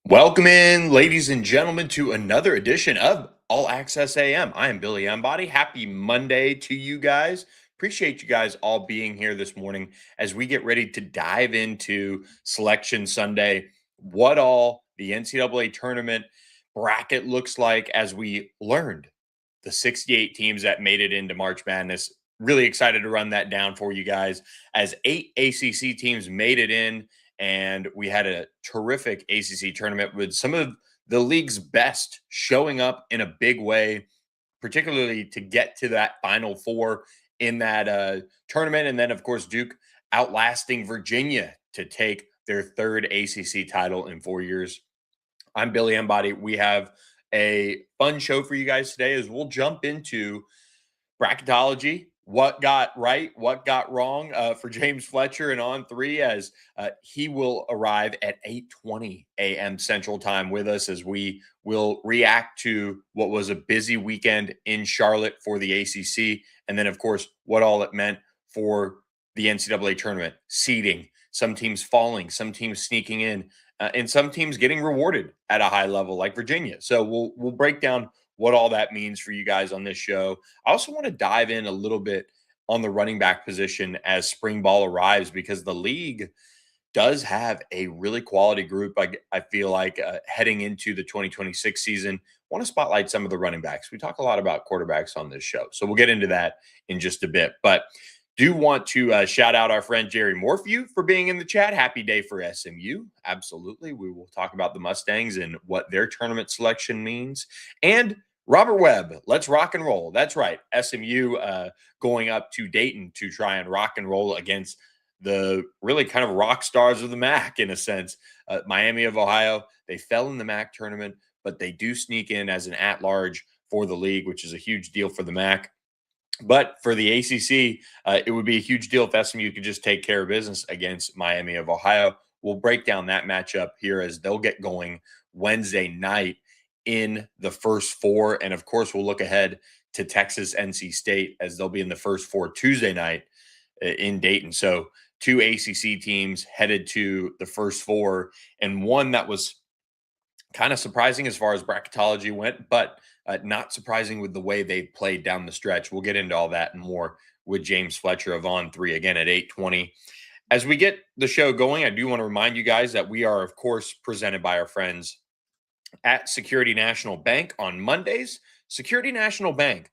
Welcome in, ladies and gentlemen, to another edition of All Access AM. I am Billy Embody. Happy Monday to you guys. Appreciate you guys all being here this morning as we get ready to dive into Selection Sunday, what all the NCAA tournament bracket looks like as we learned the 68 teams that made it into March Madness. Really excited to run that down for you guys as 8 ACC teams made it in, and we had a terrific ACC tournament with some of the league's best showing up in a big way, particularly to get to that Final Four in that tournament. And then, of course, Duke outlasting Virginia to take their third ACC title in 4 years. I'm Billy Embody. We have a fun show for you guys today as we'll jump into bracketology, what got right, what got wrong for James Fletcher and On Three, as he will arrive at 8:20 a.m. Central Time with us as we will react to what was a busy weekend in Charlotte for the ACC, and then, of course, what all it meant for the NCAA tournament, seeding, some teams falling, some teams sneaking in, and some teams getting rewarded at a high level like Virginia. So we'll break down what all that means for you guys on this show. I also want to dive in a little bit on the running back position as spring ball arrives, because the league does have a really quality group. I feel like heading into the 2026 season, I want to spotlight some of the running backs. We talk a lot about quarterbacks on this show, so we'll get into that in just a bit. But do want to shout out our friend Jerry Morphew for being in the chat. Happy day for SMU. Absolutely. We will talk about the Mustangs and what their tournament selection means. And Robert Webb, let's rock and roll. That's right. SMU going up to Dayton to try and rock and roll against the really kind of rock stars of the MAC in a sense. Miami of Ohio, they fell in the MAC tournament, but they do sneak in as an at-large for the league, which is a huge deal for the MAC. But for the ACC, it would be a huge deal if SMU could just take care of business against Miami of Ohio. We'll break down that matchup here as they'll get going Wednesday night in the first four. And of course, we'll look ahead to Texas, NC State, as they'll be in the first four Tuesday night in Dayton. So 2 ACC teams headed to the first four, and one that was kind of surprising as far as bracketology went, but not surprising with the way they played down the stretch. We'll get into all that and more with James Fletcher of On Three again at 8:20. As we get the show going, I do want to remind you guys that we are, of course, presented by our friends at Security National Bank on Mondays. Security National Bank.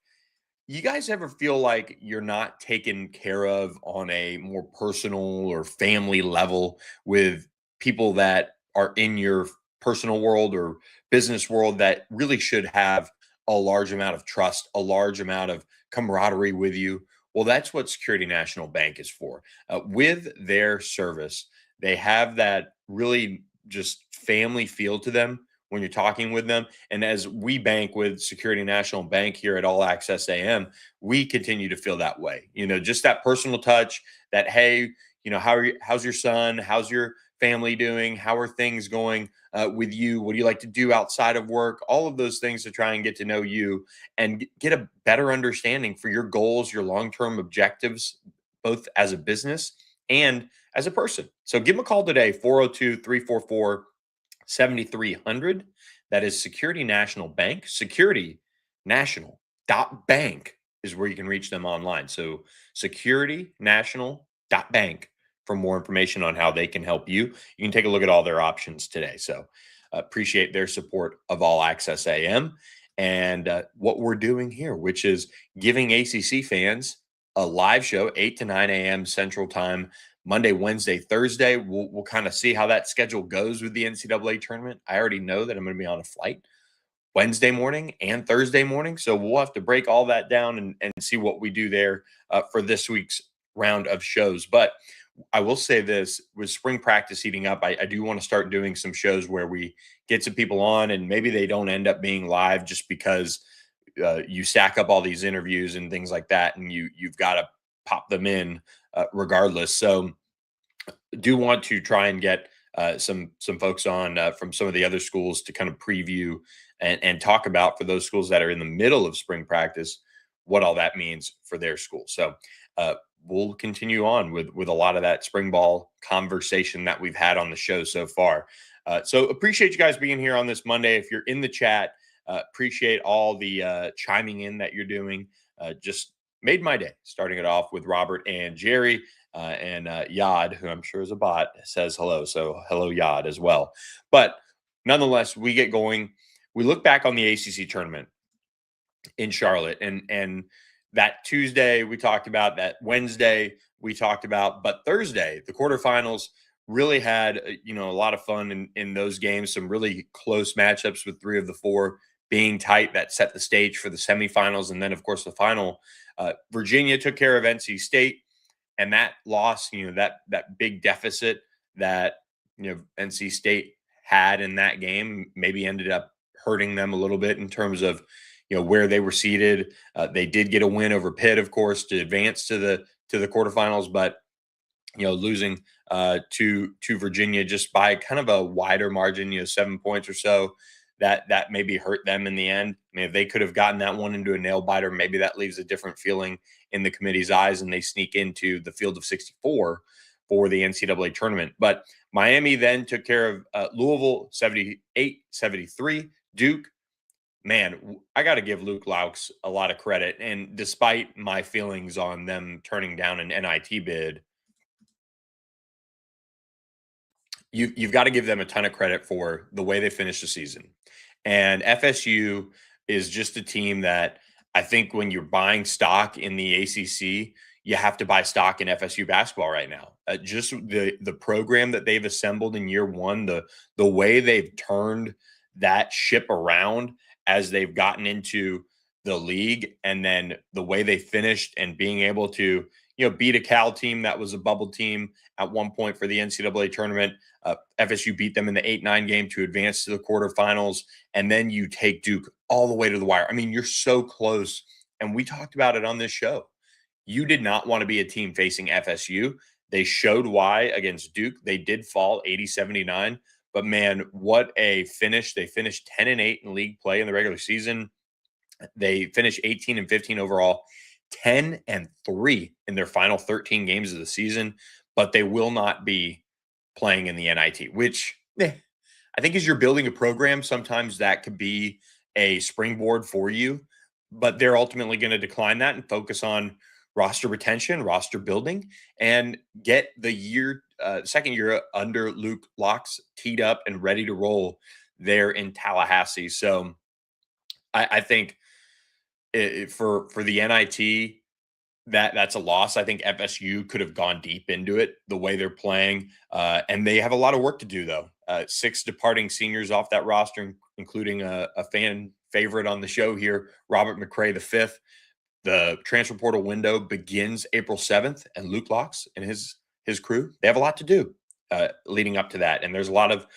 You guys ever feel like you're not taken care of on a more personal or family level with people that are in your personal world or business world that really should have a large amount of trust, a large amount of camaraderie with you? Well, that's what Security National Bank is for. With their service, they have that really just family feel to them when you're talking with them. And as we bank with Security National Bank here at All Access AM, we continue to feel that way. You know, just that personal touch, that, hey, you know, how's your son? How's your family doing? How are things going with you? What do you like to do outside of work? All of those things to try and get to know you and get a better understanding for your goals, your long-term objectives, both as a business and as a person. So give them a call today, 402-344-7300. That is Security National Bank. SecurityNational.bank is where you can reach them online. So SecurityNational.bank for more information on how they can help you. You can take a look at all their options today. So appreciate their support of All Access AM and what we're doing here, which is giving ACC fans a live show, 8 to 9 a.m. Central Time, Monday, Wednesday, Thursday. We'll kind of see how that schedule goes with the NCAA tournament. I already know that I'm going to be on a flight Wednesday morning and Thursday morning. So we'll have to break all that down and see what we do there for this week's round of shows. But I will say this, with spring practice heating up, I do want to start doing some shows where we get some people on and maybe they don't end up being live just because you stack up all these interviews and things like that, and you've got to pop them in regardless. So do want to try and get some folks on from some of the other schools to kind of preview and talk about, for those schools that are in the middle of spring practice, what all that means for their school. So we'll continue on with a lot of that spring ball conversation that we've had on the show so far. So appreciate you guys being here on this Monday. If you're in the chat, appreciate all the chiming in that you're doing. Just made my day, starting it off with Robert and Jerry. And Yad, who I'm sure is a bot, says hello. So hello, Yad, as well. But nonetheless, we get going. We look back on the ACC tournament in Charlotte, and that Tuesday we talked about, that Wednesday we talked about, but Thursday the quarterfinals really had a lot of fun in those games. Some really close matchups with three of the four being tight that set the stage for the semifinals, and then of course the final. Virginia took care of NC State, and that loss, that big deficit that NC State had in that game maybe ended up hurting them a little bit in terms of where they were seated. They did get a win over Pitt, of course, to advance to the quarterfinals, but losing to Virginia just by kind of a wider margin, 7 points or so, that maybe hurt them in the end. I mean, if they could have gotten that one into a nail biter, maybe that leaves a different feeling in the committee's eyes, and they sneak into the field of 64 for the NCAA tournament. But Miami then took care of Louisville 78-73. Duke, man, I got to give Luke Laux a lot of credit. And despite my feelings on them turning down an NIT bid, you've got to give them a ton of credit for the way they finished the season. And FSU is just a team that I think when you're buying stock in the ACC, you have to buy stock in FSU basketball right now. Just the program that they've assembled in year one, the way they've turned that ship around as they've gotten into the league, and then the way they finished and being able to beat a Cal team that was a bubble team at one point for the NCAA tournament. FSU beat them in the 8-9 game to advance to the quarterfinals, and then you take Duke all the way to the wire. I mean, you're so close, and we talked about it on this show. You did not want to be a team facing FSU. They showed why against Duke. They did fall 80-79, but man, what a finish. They finished 10-8 in league play in the regular season. They finished 18-15 overall, 10-3 in their final 13 games of the season, but they will not be playing in the NIT, which I think as you're building a program, sometimes that could be a springboard for you, but they're ultimately going to decline that and focus on roster retention, roster building, and get the second year under Luke Laux teed up and ready to roll there in Tallahassee. So I think for the NIT, that's a loss. I think FSU could have gone deep into it the way they're playing. And they have a lot of work to do, though. 6 departing seniors off that roster, including a fan favorite on the show here, Robert McCray V. The transfer portal window begins April 7th, and Luke Laux and his crew, they have a lot to do leading up to that. And there's a lot of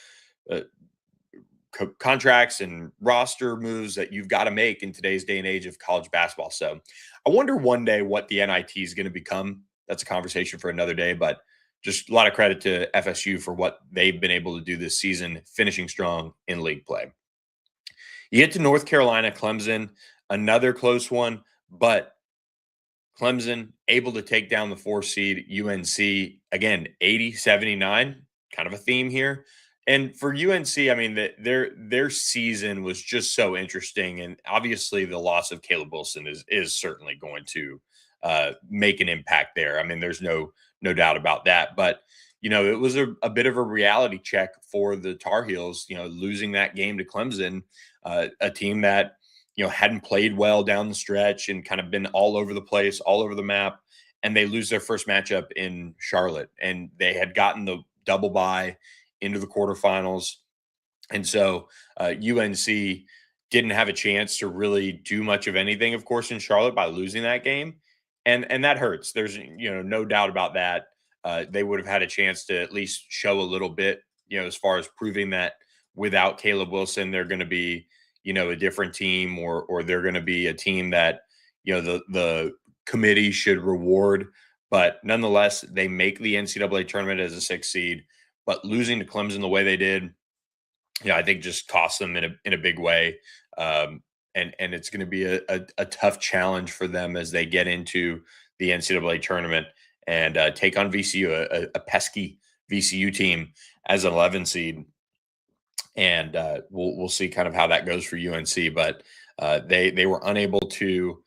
contracts and roster moves that you've got to make in today's day and age of college basketball. So I wonder one day what the NIT is going to become. That's a conversation for another day, but just a lot of credit to FSU for what they've been able to do this season, finishing strong in league play. You get to North Carolina, Clemson, another close one, but Clemson able to take down the 4 seed UNC, again, 80-79, kind of a theme here. And for UNC, I mean, their season was just so interesting, and obviously the loss of Caleb Wilson is certainly going to make an impact there. I mean, there's no doubt about that. But it was a bit of a reality check for the Tar Heels. Losing that game to Clemson, a team that hadn't played well down the stretch and kind of been all over the place, all over the map, and they lose their first matchup in Charlotte, and they had gotten the double bye into the quarterfinals. And so UNC didn't have a chance to really do much of anything, of course, in Charlotte by losing that game. And that hurts. There's, no doubt about that. They would have had a chance to at least show a little bit, as far as proving that without Caleb Wilson, they're going to be, a different team, or they're going to be a team that, the committee should reward. But nonetheless, they make the NCAA tournament as a 6 seed. But losing to Clemson the way they did, I think just cost them in a big way. And it's going to be a tough challenge for them as they get into the NCAA tournament and take on VCU, a pesky VCU team as an 11 seed. and we'll see kind of how that goes for UNC. But they were unable to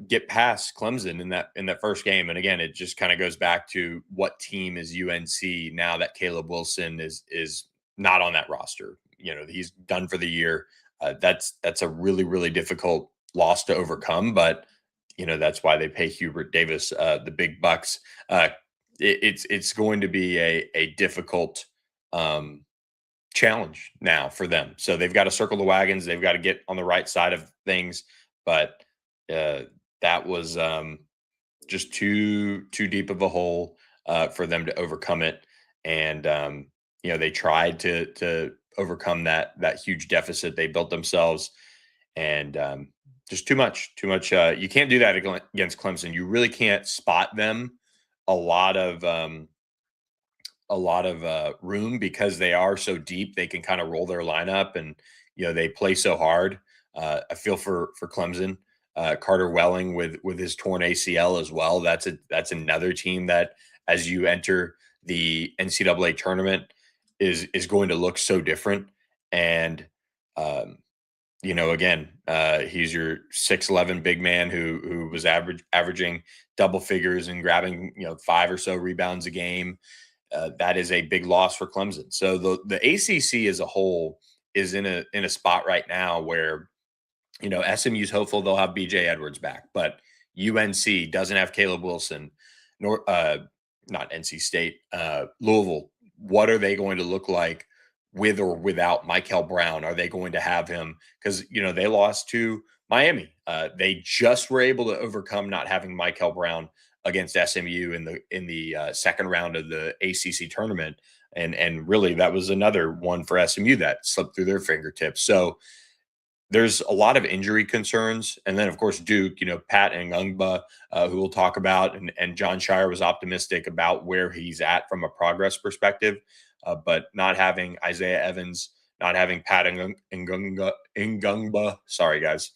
get past Clemson in that first game. And again, it just kind of goes back to what team is UNC now that Caleb Wilson is not on that roster. He's done for the year. That's a really, really difficult loss to overcome, but that's why they pay Hubert Davis the big bucks. It's going to be a difficult um, challenge now for them. So they've got to circle the wagons. They've got to get on the right side of things. But that was just too deep of a hole for them to overcome it. And they tried to overcome that huge deficit they built themselves, and just too much. You can't do that against Clemson. You really can't spot them a lot of room because they are so deep. They can kind of roll their lineup, and they play so hard. I feel for Clemson. Carter Welling with his torn ACL as well. That's another team that, as you enter the NCAA tournament, is going to look so different. And again, he's your 6'11" big man who was averaging double figures and grabbing 5 or so rebounds a game. That is a big loss for Clemson. So the ACC as a whole is in a spot right now where SMU's hopeful they'll have BJ Edwards back, but UNC doesn't have Caleb Wilson, nor not NC State, Louisville. What are they going to look like with or without Michael Brown? Are they going to have him? Because they lost to Miami. They just were able to overcome not having Michael Brown against SMU in the second round of the ACC tournament, and really that was another one for SMU that slipped through their fingertips. So there's a lot of injury concerns, and then of course Duke, Pat Ngungba, who we'll talk about, and John Shire was optimistic about where he's at from a progress perspective, but not having Isaiah Evans, not having Pat Ngungba, sorry guys,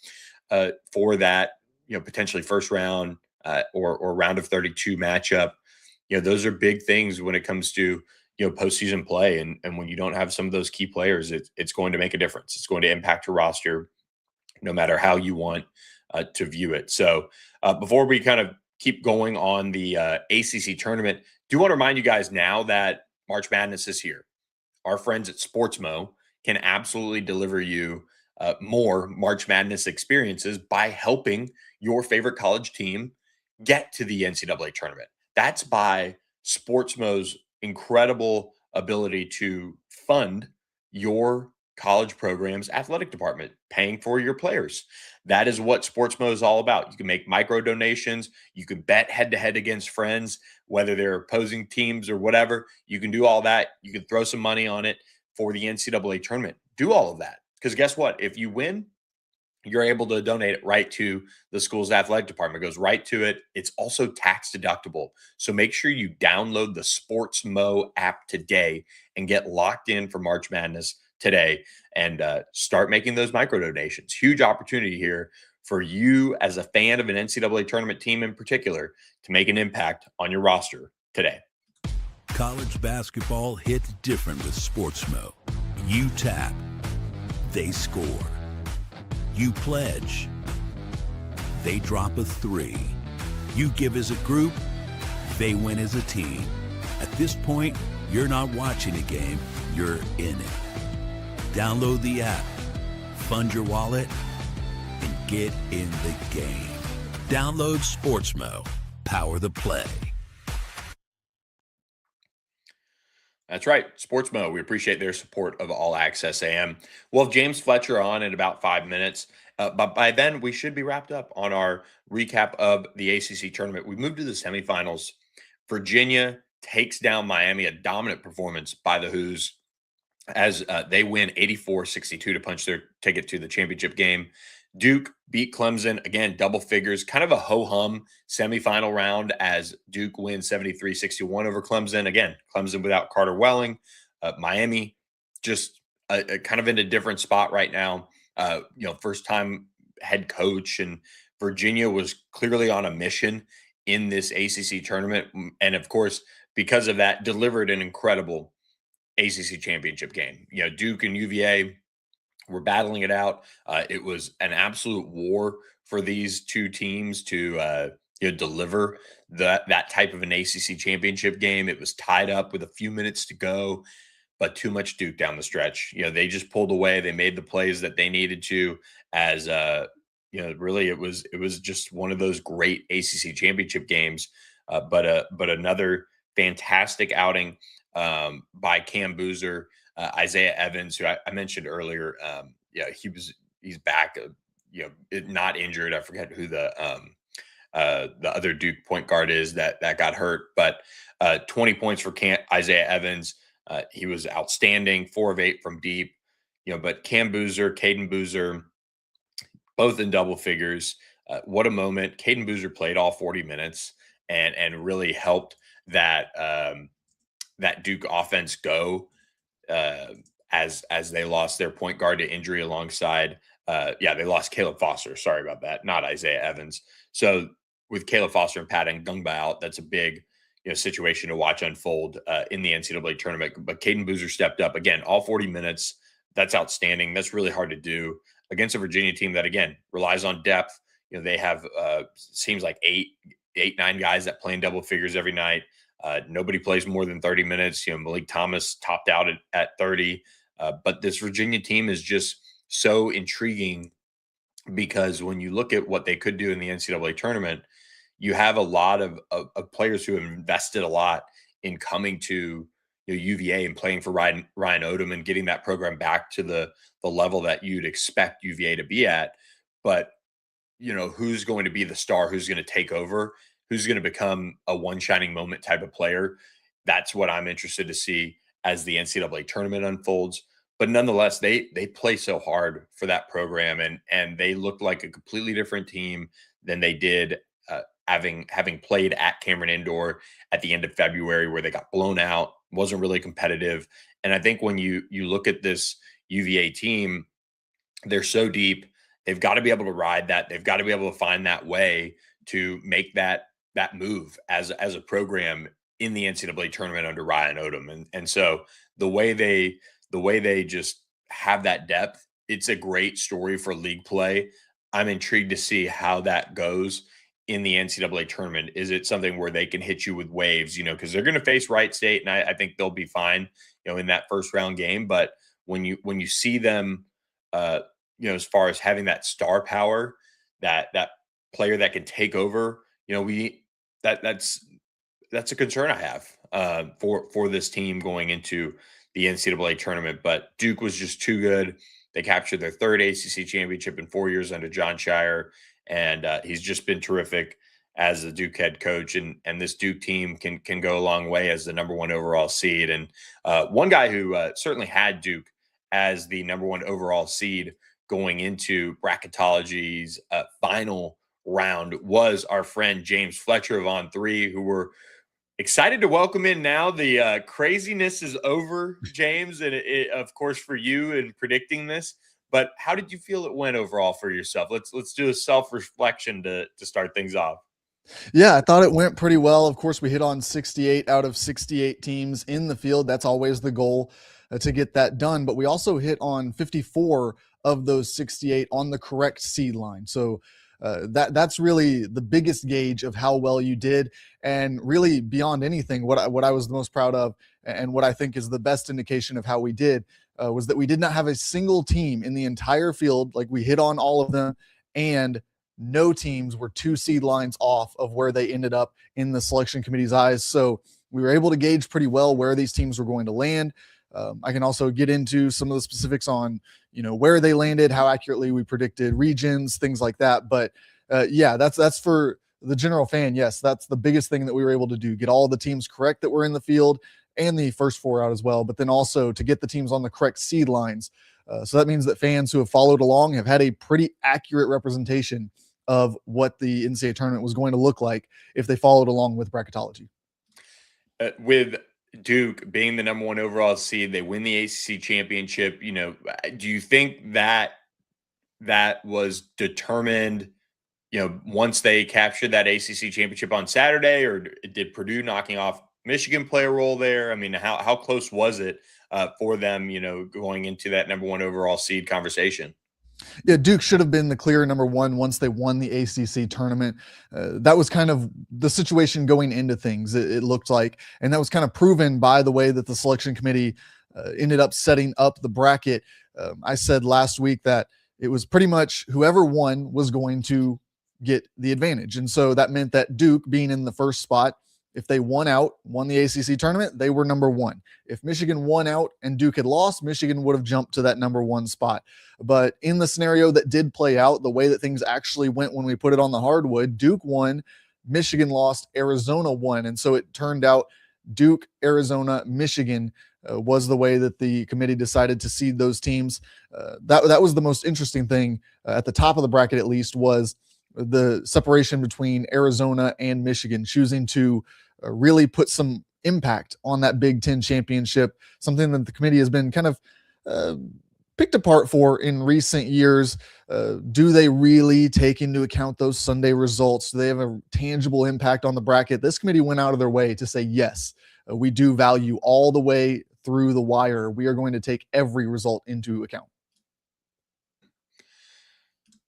for that potentially first round or round of 32 matchup. Those are big things when it comes to postseason play, and when you don't have some of those key players, it's going to make a difference. It's going to impact your roster, no matter how you want to view it. So before we kind of keep going on the ACC tournament, do want to remind you guys now that March Madness is here. Our friends at Sportsmo can absolutely deliver you more March Madness experiences by helping your favorite college team get to the NCAA tournament. That's by Sportsmo's incredible ability to fund your college program's athletic department, paying for your players. That is what Sportsmo is all about. You can make micro donations. You can bet head to head against friends, whether they're opposing teams or whatever. You can do all that. You can throw some money on it for the NCAA tournament. Do all of that. Because guess what? If you win, you're able to donate it right to the school's athletic department. It goes right to it. It's also tax deductible. So make sure you download the Sportsmo app today and get locked in for March Madness today, and start making those micro donations. Huge opportunity here for you as a fan of an NCAA tournament team in particular to make an impact on your roster today. College basketball hits different with Sportsmo. You tap, they score. You pledge, they drop a 3. You give as a group, they win as a team. At this point, you're not watching a game, you're in it. Download the app, fund your wallet, and get in the game. Download Sportsmo. Power the play. That's right, Sportsmo. We appreciate their support of All Access AM. We'll have James Fletcher on in about 5 minutes, but by then we should be wrapped up on our recap of the ACC tournament. We moved to the semifinals. Virginia takes down Miami, a dominant performance by the Hoos, as they win 84-62 to punch their ticket to the championship game. Duke beat Clemson, again, double figures, kind of a ho-hum semifinal round as Duke wins 73-61 over Clemson. Again, Clemson without Carter Welling. Miami just kind of in a different spot right now. First time head coach, and Virginia was clearly on a mission in this ACC tournament. And of course, because of that, delivered an incredible ACC championship game. Duke and UVA were battling it out. It was an absolute war for these two teams to deliver that type of an ACC championship game. It was tied up with a few minutes to go, but too much Duke down the stretch. They just pulled away. They made the plays that they needed to. As really, it was just one of those great ACC championship games. But another fantastic outing by Cam Boozer, Isaiah Evans, who I mentioned earlier. He's back. Not injured. I forget who the other Duke point guard is that got hurt, but 20 points for Isaiah Evans. He was outstanding, 4 of 8 from deep. But Cam Boozer, Caden Boozer, both in double figures. What a moment! Caden Boozer played all 40 minutes and really helped that Duke offense go as they lost their point guard to injury alongside. They lost Caleb Foster. Sorry about that, not Isaiah Evans. So with Caleb Foster and Pat Ngungba out, that's a big situation to watch unfold in the NCAA tournament. But Caden Boozer stepped up again, all 40 minutes. That's outstanding. That's really hard to do against a Virginia team that, again, relies on depth. They have seems like 9 guys that play in double figures every night. Nobody plays more than 30 minutes. Malik Thomas topped out at 30. But this Virginia team is just so intriguing because when you look at what they could do in the NCAA tournament, you have a lot of players who have invested a lot in coming to UVA and playing for Ryan Odom and getting that program back to the level that you'd expect UVA to be at. But, who's going to be the star? Who's going to take over? Who's going to become a one shining moment type of player? That's what I'm interested to see as the NCAA tournament unfolds. But nonetheless, they play so hard for that program, and they looked like a completely different team than they did having played at Cameron Indoor at the end of February, where they got blown out, wasn't really competitive. And I think when you look at this UVA team, they're so deep. They've got to be able to ride that. They've got to be able to find that way to make that move as a program in the NCAA tournament under Ryan Odom. And so the way they just have that depth, it's a great story for league play. I'm intrigued to see how that goes in the NCAA tournament. Is it something where they can hit you with waves, because they're going to face Wright State, and I think they'll be fine, in that first round game. But when you see them, as far as having that star power, that player that can take over, that's a concern I have for this team going into the NCAA tournament. But Duke was just too good. They captured their 3rd ACC championship in 4 years under John Shire, and he's just been terrific as the Duke head coach. And this Duke team can go a long way as the number 1 overall seed. And one guy who certainly had Duke as the number 1 overall seed going into bracketology's final round was our friend James Fletcher of On3, who we're excited to welcome in now. The craziness is over, James, and of course for you in predicting this. But how did you feel it went overall for yourself? Let's do a self-reflection to start things off. Yeah, I thought it went pretty well. Of course, we hit on 68 out of 68 teams in the field. That's always the goal to get that done. But we also hit on 54 of those 68 on the correct seed line. So that's really the biggest gauge of how well you did. And really beyond anything, what I was the most proud of and what I think is the best indication of how we did was that we did not have a single team in the entire field. Like, we hit on all of them, and no teams were 2 seed lines off of where they ended up in the selection committee's eyes. So we were able to gauge pretty well where these teams were going to land. I can also get into some of the specifics on, where they landed, how accurately we predicted regions, things like that. But that's for the general fan. Yes, that's the biggest thing that we were able to do, get all the teams correct that were in the field and the first 4 out as well. But then also to get the teams on the correct seed lines. So that means that fans who have followed along have had a pretty accurate representation of what the NCAA tournament was going to look like if they followed along with bracketology. With Duke being the number 1 overall seed, they win the ACC championship. Do you think that was determined, once they captured that ACC championship on Saturday, or did Purdue knocking off Michigan play a role there? I mean, how close was it for them, going into that number one overall seed conversation? Yeah, Duke should have been the clear number one once they won the ACC tournament. That was kind of the situation going into things, it looked like. And that was kind of proven by the way that the selection committee ended up setting up the bracket. I said last week that it was pretty much whoever won was going to get the advantage. And so that meant that Duke, being in the first spot, if they won the ACC tournament, they were number one. If Michigan won out and Duke had lost, Michigan would have jumped to that number one spot. But in the scenario that did play out, the way that things actually went when we put it on the hardwood, Duke won, Michigan lost, Arizona won. And so it turned out Duke, Arizona, Michigan was the way that the committee decided to seed those teams. That was the most interesting thing at the top of the bracket, at least, was the separation between Arizona and Michigan, choosing to really put some impact on that Big Ten championship, something that the committee has been kind of picked apart for in recent years. Do they really take into account those Sunday results? Do they have a tangible impact on the bracket? This committee went out of their way to say, yes, we do value all the way through the wire. We are going to take every result into account.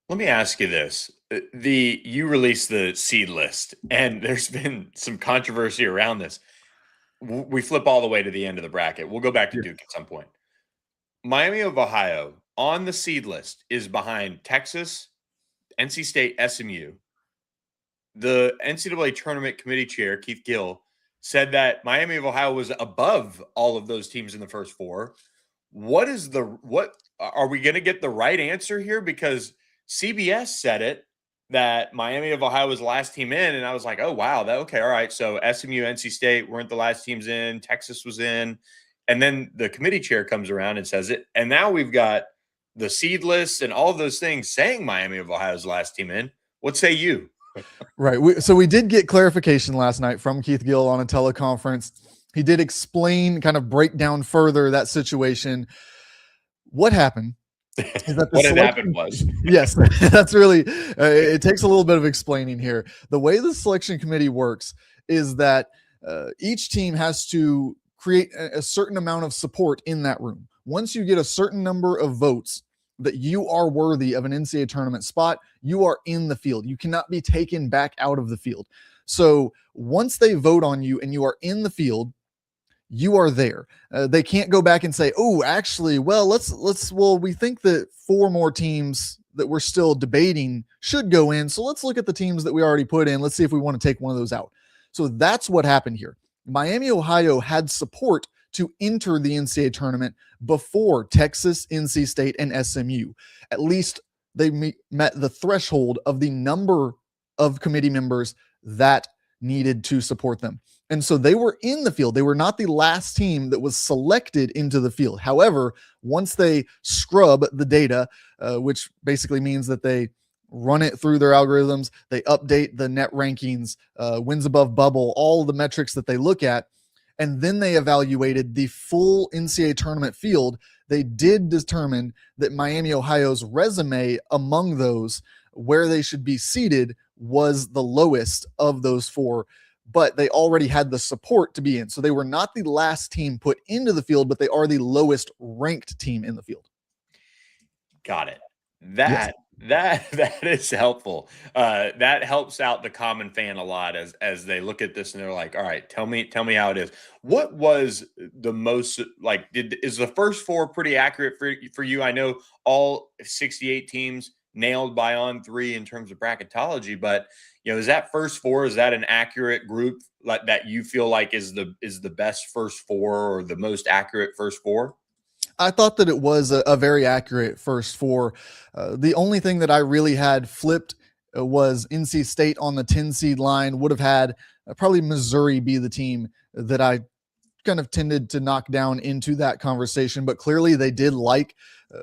Let me ask you this. You released the seed list, and there's been some controversy around this. We flip all the way to the end of the bracket. We'll go back to Duke at some point. Miami of Ohio on the seed list is behind Texas, NC State, SMU. The NCAA Tournament Committee Chair, Keith Gill, said that Miami of Ohio was above all of those teams in the first four. What are we going to get the right answer here? Because CBS said it, that Miami of Ohio was the last team in, and I was like, oh, wow, okay, all right. So SMU, NC State weren't the last teams in, Texas was in, and then the committee chair comes around and says it, and now we've got the seed list and all of those things saying Miami of Ohio is the last team in. What say you? Right. So we did get clarification last night from Keith Gill on a teleconference. He did explain, kind of break down further that situation. What happened is that what had happened was yes, that's really it takes a little bit of explaining here. The way the selection committee works is that each team has to create a certain amount of support in that room. Once you get a certain number of votes that you are worthy of an NCAA tournament spot, you are in the field. You cannot be taken back out of the field. So once they vote on you and you are in the field, you are there. They can't go back and say, oh, actually, well, we think that 4 more teams that we're still debating should go in. So let's look at the teams that we already put in. Let's see if we want to take one of those out. So that's what happened here. Miami, Ohio had support to enter the NCAA tournament before Texas, NC State, and SMU. At least they met the threshold of the number of committee members that needed to support them. And so they were in the field. They were not the last team that was selected into the field. However, once they scrub the data, which basically means that they run it through their algorithms, they update the net rankings, wins above bubble, all the metrics that they look at, and then they evaluated the full NCAA tournament field, they did determine that Miami, Ohio's resume among those where they should be seated was the lowest of those 4, but they already had the support to be in. So they were not the last team put into the field, but they are the lowest ranked team in the field. Got it. That is helpful. That helps out the common fan a lot as they look at this and they're like, all right, tell me how it is. What was the most is the first 4 pretty accurate for you? I know all 68 teams nailed by On3 in terms of bracketology, but is that first 4, is that an accurate group like that you feel like is the best first 4 or the most accurate first 4? I thought that it was a very accurate first 4. The only thing that I really had flipped was NC State on the 10 seed line. Would have had probably Missouri be the team that I kind of tended to knock down into that conversation, but clearly they did like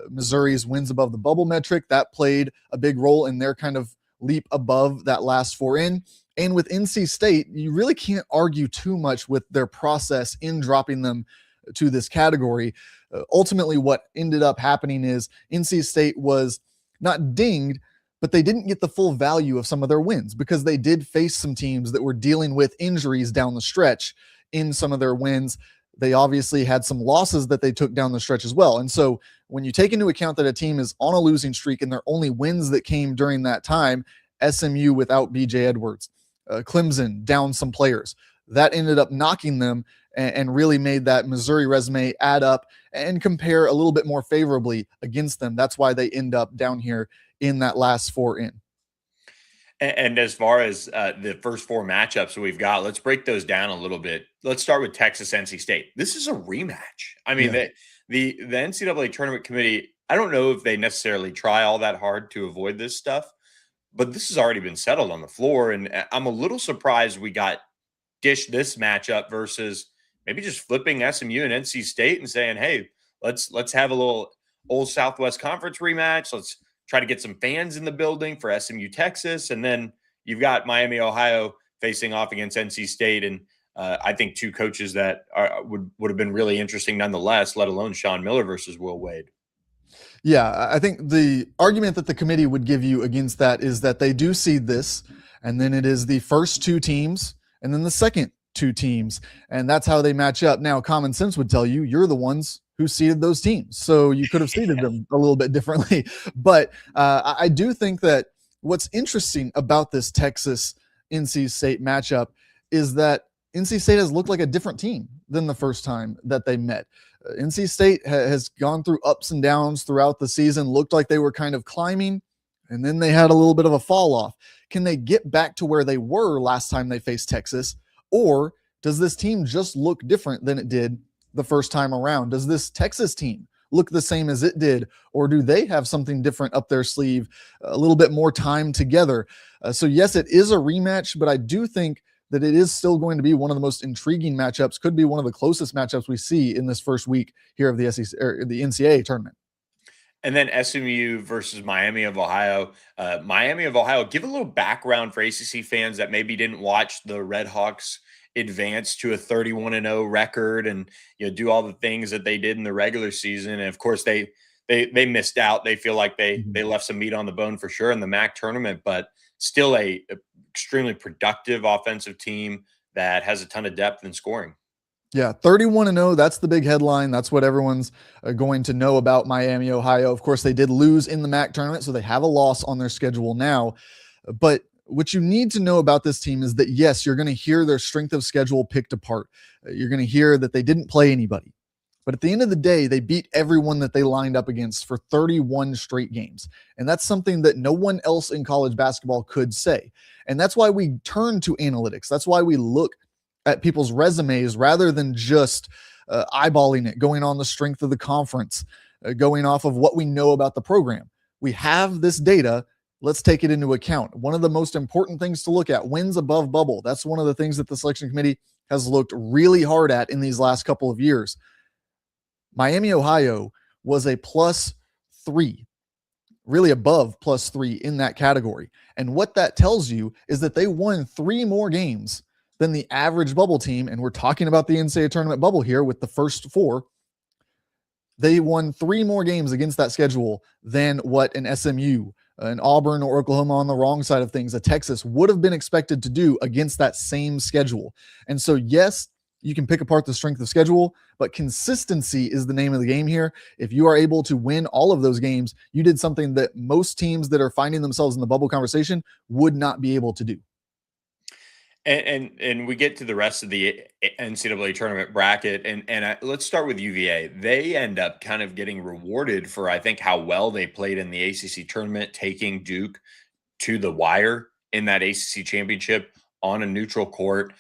Missouri's wins above the bubble metric. That played a big role in their kind of leap above that last 4 in. And with NC State, you really can't argue too much with their process in dropping them to this category. Ultimately, what ended up happening is NC State was not dinged, but they didn't get the full value of some of their wins because they did face some teams that were dealing with injuries down the stretch in some of their wins. They obviously had some losses that they took down the stretch as well. And so when you take into account that a team is on a losing streak and their only wins that came during that time, SMU without BJ Edwards, Clemson down some players, that ended up knocking them and really made that Missouri resume add up and compare a little bit more favorably against them. That's why they end up down here in that last 4 in. And as far as the first 4 matchups that we've got, let's break those down a little bit. Let's start with Texas NC State. This is a rematch. I mean, the NCAA Tournament Committee, I don't know if they necessarily try all that hard to avoid this stuff, but this has already been settled on the floor. And I'm a little surprised we got dished this matchup versus maybe just flipping SMU and NC State and saying, hey, let's have a little old Southwest Conference rematch. Let's try to get some fans in the building for SMU Texas. And then you've got Miami, Ohio facing off against NC State. And I think 2 coaches that would have been really interesting nonetheless, let alone Sean Miller versus Will Wade. Yeah, I think the argument that the committee would give you against that is that they do seed this, and then it is the first 2 teams and then the second 2 teams, and that's how they match up. Now, common sense would tell you you're the ones who seeded those teams, so you could have seeded them a little bit differently. But I do think that what's interesting about this Texas NC State matchup is that NC State has looked like a different team than the first time that they met. NC State has gone through ups and downs throughout the season, looked like they were kind of climbing, and then they had a little bit of a fall off. Can they get back to where they were last time they faced Texas? Or does this team just look different than it did the first time around? Does this Texas team look the same as it did? Or do they have something different up their sleeve, a little bit more time together? So yes, it is a rematch, but I do think that it is still going to be one of the most intriguing matchups, could be one of the closest matchups we see in this first week here of the SEC or the NCAA tournament. And then SMU versus Miami of Ohio. Miami of Ohio, give a little background for ACC fans that maybe didn't watch the Red Hawks advance to a 31-0 record and do all the things that they did in the regular season. And of course, they missed out. They feel like they left some meat on the bone for sure in the MAC tournament, but still a extremely productive offensive team that has a ton of depth in scoring. Yeah, 31-0, that's the big headline. That's what everyone's going to know about Miami, Ohio. Of course, they did lose in the MAC tournament, so they have a loss on their schedule now. But what you need to know about this team is that, yes, you're going to hear their strength of schedule picked apart. You're going to hear that they didn't play anybody. But at the end of the day, they beat everyone that they lined up against for 31 straight games. And that's something that no one else in college basketball could say. And that's why we turn to analytics. That's why we look at people's resumes rather than just eyeballing it, going on the strength of the conference, going off of what we know about the program. We have this data. Let's take it into account. One of the most important things to look at, wins above bubble. That's one of the things that the selection committee has looked really hard at in these last couple of years. Miami, Ohio was a +3, really above +3 in that category. And what that tells you is that they won 3 more games than the average bubble team. And we're talking about the NCAA tournament bubble here with the first 4. They won 3 more games against that schedule than what an SMU, an Auburn, or Oklahoma on the wrong side of things, a Texas would have been expected to do against that same schedule. And so, yes, you can pick apart the strength of schedule, but consistency is the name of the game here. If you are able to win all of those games, you did something that most teams that are finding themselves in the bubble conversation would not be able to do. And we get to the rest of the NCAA tournament bracket, and let's start with UVA. They end up kind of getting rewarded for, I think, how well they played in the ACC tournament, taking Duke to the wire in that ACC championship on a neutral court.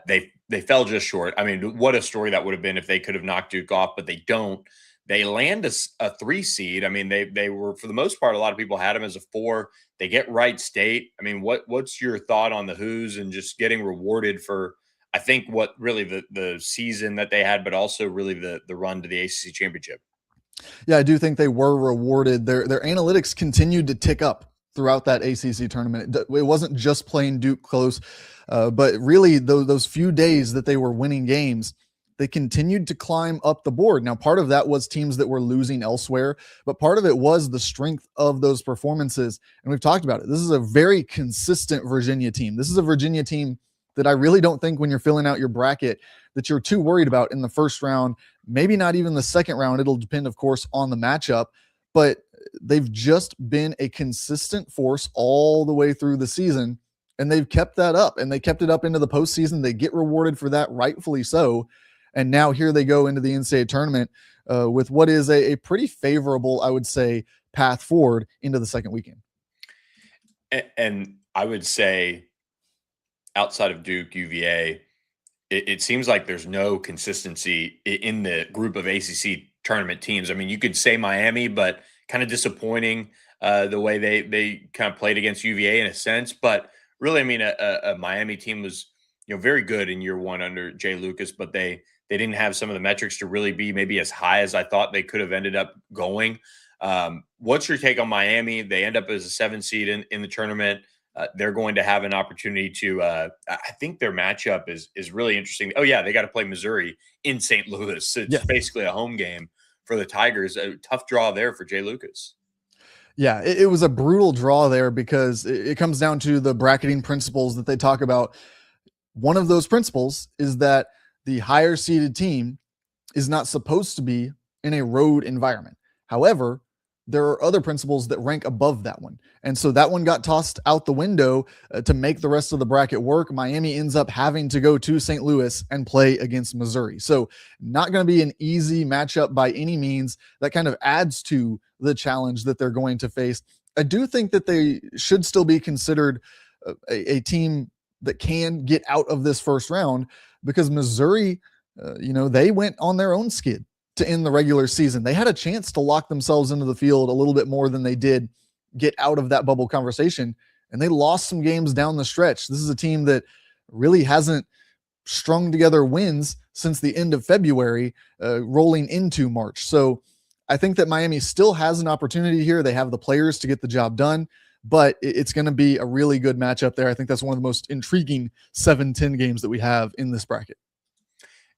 They fell just short. I mean, what a story that would have been if they could have knocked Duke off, but they don't. They land a 3 seed. I mean, they were, for the most part, a lot of people had them as a 4. They get Wright State. I mean, what's your thought on the Hoos and just getting rewarded for, I think, what really the season that they had, but also really the run to the ACC championship? Yeah, I do think they were rewarded. Their analytics continued to tick up throughout that ACC tournament. It wasn't just playing Duke close, but really those few days that they were winning games, they continued to climb up the board. Now, part of that was teams that were losing elsewhere, but part of it was the strength of those performances. And we've talked about it. This is a very consistent Virginia team. This is a Virginia team that I really don't think when you're filling out your bracket that you're too worried about in the first round, maybe not even the second round. It'll depend, of course, on the matchup, but they've just been a consistent force all the way through the season, and they've kept that up, and they kept it up into the postseason. They get rewarded for that, rightfully so. And now here they go into the NCAA tournament with what is a pretty favorable, I would say, path forward into the second weekend. And I would say outside of Duke, UVA, it seems like there's no consistency in the group of ACC tournament teams. I mean, you could say Miami, but kind of disappointing the way they kind of played against UVA in a sense. But really, I mean, a Miami team was very good in year one under Jay Lucas, but they didn't have some of the metrics to really be maybe as high as I thought they could have ended up going. What's your take on Miami? They end up as a 7 seed in the tournament. They're going to have an opportunity to I think their matchup is really interesting. Oh yeah, they got to play Missouri in St. Louis. So it's basically a home game for the Tigers. A tough draw there for Jay Lucas. Yeah, it was a brutal draw there because it comes down to the bracketing principles that they talk about. One of those principles is that the higher seeded team is not supposed to be in a road environment. However, there are other principles that rank above that one. And so that one got tossed out the window to make the rest of the bracket work. Miami ends up having to go to St. Louis and play against Missouri. So not going to be an easy matchup by any means. That kind of adds to the challenge that they're going to face. I do think that they should still be considered a team that can get out of this first round because Missouri, they went on their own skid to end the regular season. They had a chance to lock themselves into the field a little bit more than they did get out of that bubble conversation, and they lost some games down the stretch. This is a team that really hasn't strung together wins since the end of February, rolling into March. So I think that Miami still has an opportunity here. They have the players to get the job done, but it's going to be a really good matchup there. I think that's one of the most intriguing 7-10 games that we have in this bracket.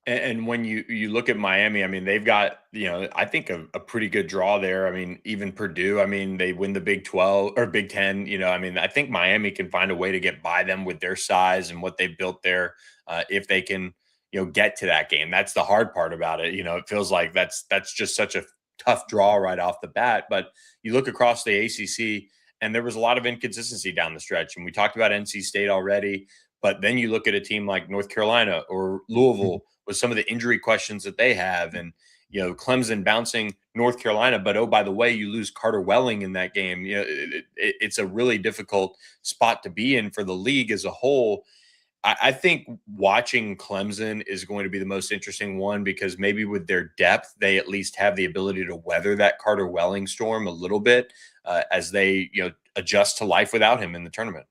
And when you look at Miami, I mean, they've got, I think a pretty good draw there. I mean, even Purdue, I mean, they win the Big 12 or Big 10, I mean, I think Miami can find a way to get by them with their size and what they've built there. If they can, get to that game. That's the hard part about it. It feels like that's just such a tough draw right off the bat. But you look across the ACC and there was a lot of inconsistency down the stretch. And we talked about NC State already, but then you look at a team like North Carolina or Louisville, with some of the injury questions that they have, and Clemson bouncing North Carolina, but oh, by the way, you lose Carter Welling in that game. It's a really difficult spot to be in for the league as a whole. I think watching Clemson is going to be the most interesting one because maybe with their depth, they at least have the ability to weather that Carter Welling storm a little bit as they adjust to life without him in the tournament.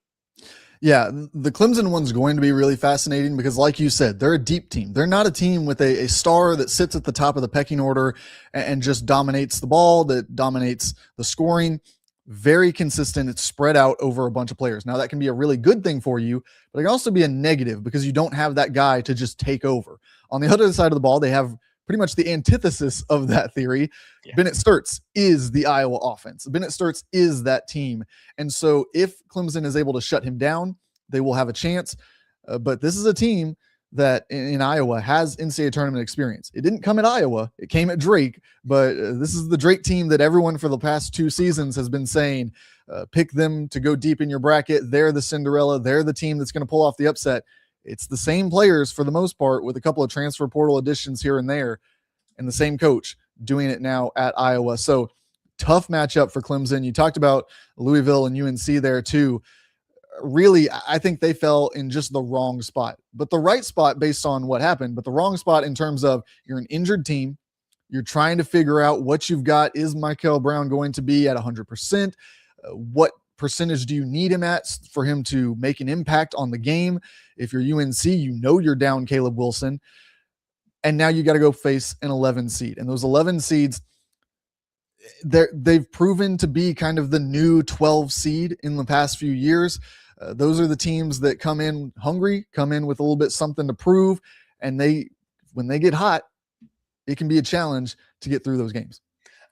Yeah, the Clemson one's going to be really fascinating because, like you said, they're a deep team. They're not a team with a star that sits at the top of the pecking order and just dominates the ball, that dominates the scoring. Very consistent. It's spread out over a bunch of players. Now, that can be a really good thing for you, but it can also be a negative because you don't have that guy to just take over. On the other side of the ball, they have pretty much the antithesis of that theory. Yeah. Bennett Sturts is the Iowa offense. Bennett Sturts is that team. And so if Clemson is able to shut him down, they will have a chance. But this is a team that in Iowa has NCAA tournament experience. It didn't come at Iowa. It came at Drake. But this is the Drake team that everyone for the past 2 seasons has been saying, pick them to go deep in your bracket. They're the Cinderella. They're the team that's going to pull off the upset. It's the same players for the most part with a couple of transfer portal additions here and there and the same coach doing it now at Iowa. So tough matchup for Clemson. You talked about Louisville and UNC there too. Really, I think they fell in just the wrong spot, but the right spot based on what happened, but the wrong spot in terms of you're an injured team. You're trying to figure out what you've got. Is Michael Brown going to be at 100%? What percentage do you need him at for him to make an impact on the game? If you're UNC, you're down Caleb Wilson. And now you got to go face an 11 seed. And those 11 seeds, they've proven to be kind of the new 12 seed in the past few years. Those are the teams that come in hungry, come in with a little bit something to prove. And when they get hot, it can be a challenge to get through those games.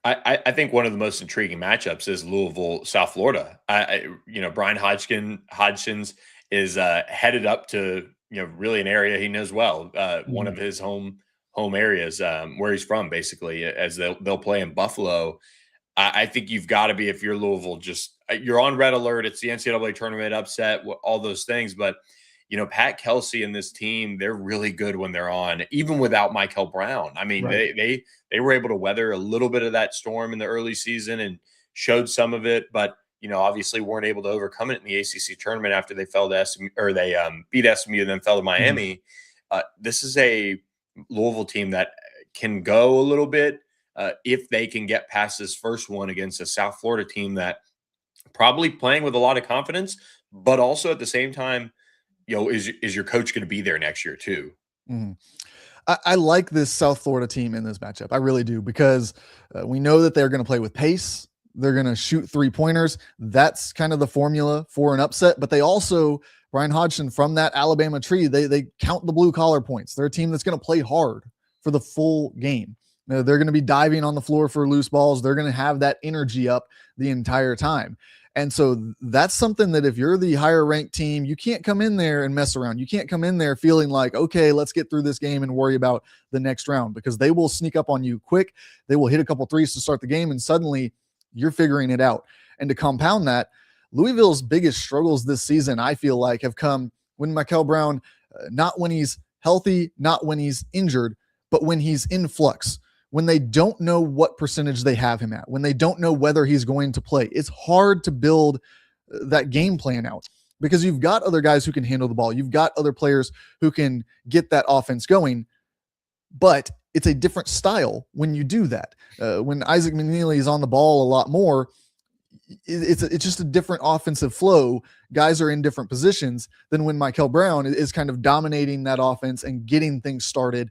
I think one of the most intriguing matchups is Louisville, South Florida. Brian Hodgkins is headed up to really an area he knows well. One of his home areas where he's from, basically, as they'll play in Buffalo. I think you've got to be, if you're Louisville, just you're on red alert. It's the NCAA tournament upset, all those things. But, Pat Kelsey and this team, they're really good when they're on, even without Michael Brown. I mean, Right. they were able to weather a little bit of that storm in the early season and showed some of it, but obviously weren't able to overcome it in the ACC tournament after they fell to SMU, or they beat SMU and then fell to Miami. This is a Louisville team that can go a little bit if they can get past this first one against a South Florida team that probably playing with a lot of confidence, but also at the same time, is your coach going to be there next year too? Mhm. I like this South Florida team in this matchup. I really do, because we know that they're going to play with pace. They're going to shoot 3-pointers. That's kind of the formula for an upset. But they also, Brian Hodgson, from that Alabama tree, they count the blue collar points. They're a team that's going to play hard for the full game. They're going to be diving on the floor for loose balls. They're going to have that energy up the entire time. And so that's something that if you're the higher ranked team, you can't come in there and mess around. You can't come in there feeling like, okay, let's get through this game and worry about the next round, because they will sneak up on you quick. They will hit a couple threes to start the game, and suddenly you're figuring it out. And to compound that, Louisville's biggest struggles this season, I feel like, have come when Michael Brown, not when he's healthy, not when he's injured, but when he's in flux. When they don't know what percentage they have him at, when they don't know whether he's going to play, it's hard to build that game plan out, because you've got other guys who can handle the ball. You've got other players who can get that offense going, but it's a different style when you do that. When Isaac McNeely is on the ball a lot more, it's just a different offensive flow. Guys are in different positions than when Michael Brown is kind of dominating that offense and getting things started.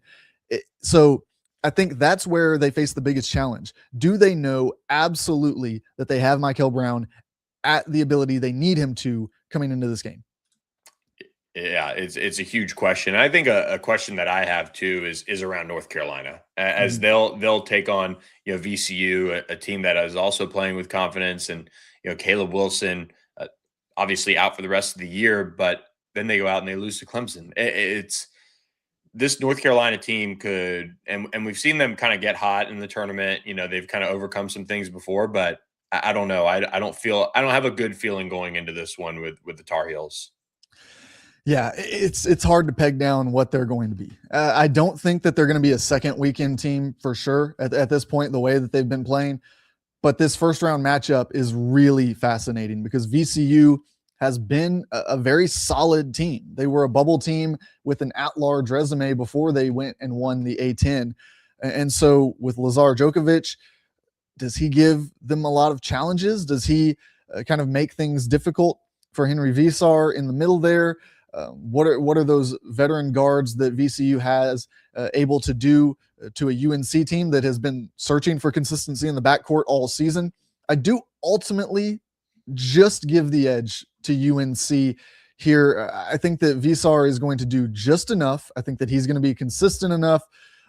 So I think that's where they face the biggest challenge. Do they know absolutely that they have Michael Brown at the ability they need him to coming into this game? Yeah, it's a huge question. I think a question that I have too is around North Carolina, as they'll take on VCU, a team that is also playing with confidence, and Caleb Wilson obviously out for the rest of the year, but then they go out and they lose to Clemson. It's this North Carolina team could, and we've seen them kind of get hot in the tournament. They've kind of overcome some things before, but I don't know. I don't have a good feeling going into this one with the Tar Heels. Yeah, it's hard to peg down what they're going to be. I don't think that they're going to be a second weekend team for sure at this point, the way that they've been playing. But this first round matchup is really fascinating, because VCU has been a very solid team. They were a bubble team with an at-large resume before they went and won the A10. And so with Lazar Djokovic, does he give them a lot of challenges? Does he kind of make things difficult for Henry Visar in the middle there? What are those veteran guards that VCU has able to do to a UNC team that has been searching for consistency in the backcourt all season? I do ultimately just give the edge to UNC here. I think that Visar is going to do just enough. I think that he's going to be consistent enough